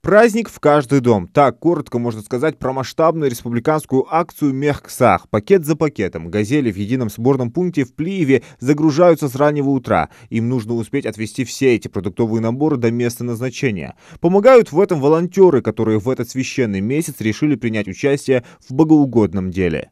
Праздник в каждый дом. Так коротко можно сказать про масштабную республиканскую акцию «Мехксах». Пакет за пакетом. «Газели» в едином сборном пункте в Плиеве загружаются с раннего утра. Им нужно успеть отвезти все эти продуктовые наборы до места назначения. Помогают в этом волонтеры, которые в этот священный месяц решили принять участие в богоугодном деле.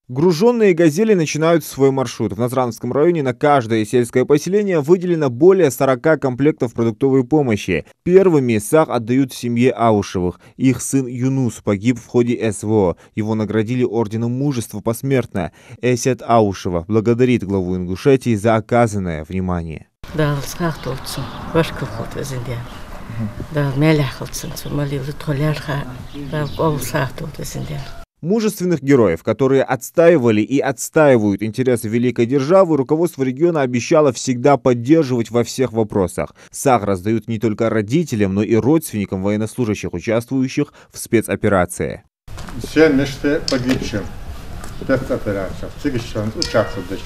Груженные «Газели» начинают свой маршрут. В Назрановском районе на каждое сельское поселение выделено более 40 комплектов продуктовой помощи. Первыми САГ отдают семье Аушевых. Их сын Юнус погиб в ходе СВО. Его наградили орденом мужества посмертно. Эсет Аушева благодарит главу Ингушетии за оказанное внимание. Мужественных героев, которые отстаивали и отстаивают интересы великой державы, руководство региона обещало всегда поддерживать во всех вопросах. САГ раздают не только родителям, но и родственникам военнослужащих, участвующих в спецоперации. Все погибшим в спецоперациях, участвуют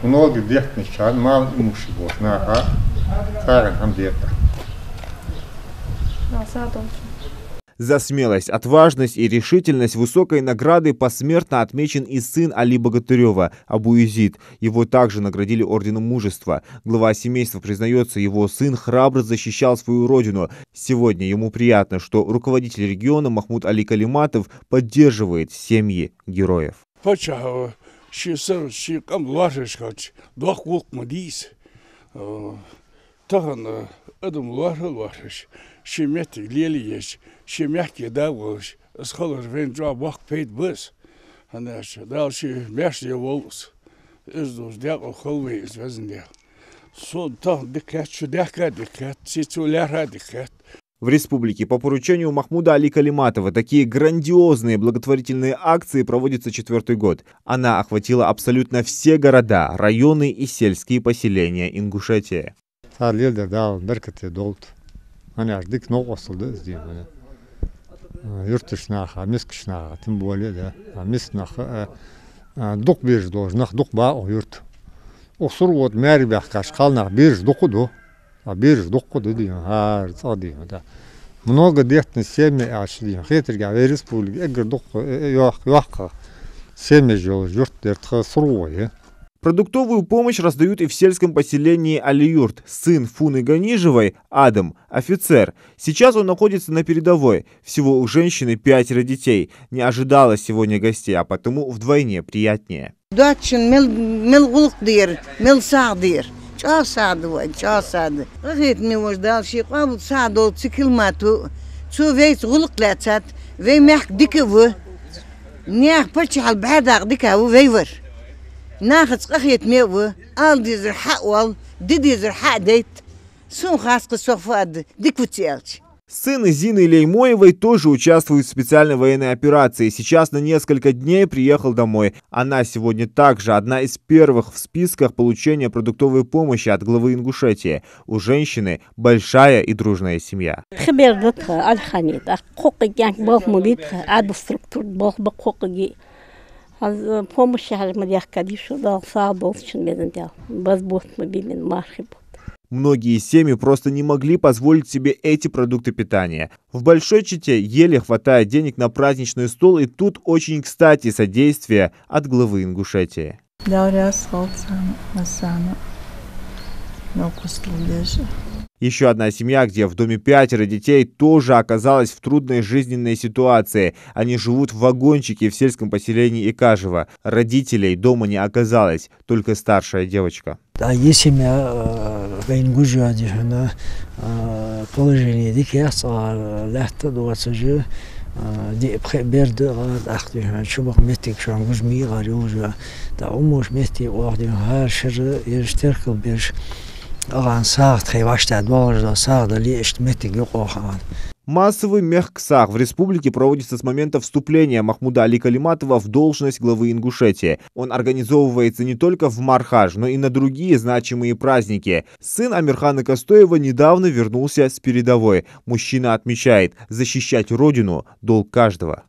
много детей, мало имущих, За смелость, отважность и решительность высокой наградой посмертно отмечен и сын Али Богатырева, Абуизид. Его также наградили орденом мужества. Глава семейства признается, его сын храбро защищал свою родину. Сегодня ему приятно, что руководитель региона Махмуд Али Калиматов поддерживает семьи героев. В республике по поручению Махмуда Али Калиматова такие грандиозные благотворительные акции проводятся 4-й год. Она охватила абсолютно все города, районы и сельские поселения Ингушетии. Она ждик новосылды сделали. Юртышнаха, мискшнаха, тем более, да. А мискнаха дух бирж должен, дух ба юрт. Осур вот мэрбях кашкалнах бирж духуду, а бирж духуду дим, да. Много детей семьи ашли. Хитрга в республике игр дух яха семьи жил юрт дертха суровые. Продуктовую помощь раздают и в сельском поселении Алиюрт. Сын Фуны Ганижевой, Адам, офицер. Сейчас он находится на передовой. Всего у женщины 5 детей. Не ожидала сегодня гостей, а потому вдвойне приятнее. ناخذ قخية ميوه آل دي زرحاء وال دي زرحاء ديت سون خاص قصوفاد ديك فتيالش. Сын Зины Леймоевой тоже участвует в специальной военной операции. Сейчас на несколько дней приехал домой. Она сегодня также одна из первых в списках получения продуктовой помощи от главы Ингушетии. У женщины большая и дружная семья. Многие семьи просто не могли позволить себе эти продукты питания. В Большой Чите еле хватает денег на праздничный стол, и тут очень кстати содействие от главы Ингушетии. Еще одна семья, где в доме 5 детей, тоже оказалась в трудной жизненной ситуации. Они живут в вагончике в сельском поселении Икажево. Родителей дома не оказалось, только старшая девочка. Массовый мехксах в республике проводится с момента вступления Махмуда Али Калиматова в должность главы Ингушетии. Он организовывается не только в Мархаж, но и на другие значимые праздники. Сын Амирхана Костоева недавно вернулся с передовой. Мужчина отмечает, защищать родину – долг каждого.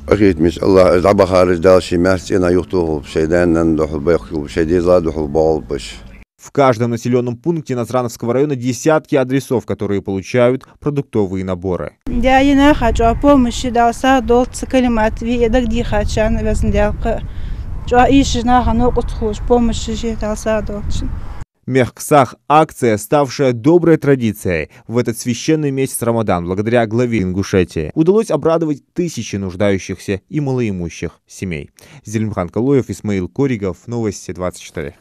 أكيد الله العبها خارج دال شي مارس أنا يخطو بشيدان ندخل بيخطو بشيدي زاد دخل بال بش. В каждом населенном пункте Назрановского района десятки адресов, которые получают продуктовые наборы. Мехксах – акция, ставшая доброй традицией. В этот священный месяц Рамадан, благодаря главе Ингушетии, удалось обрадовать тысячи нуждающихся и малоимущих семей. Зелимхан Калуев, Исмаил Коригов, Новости 24.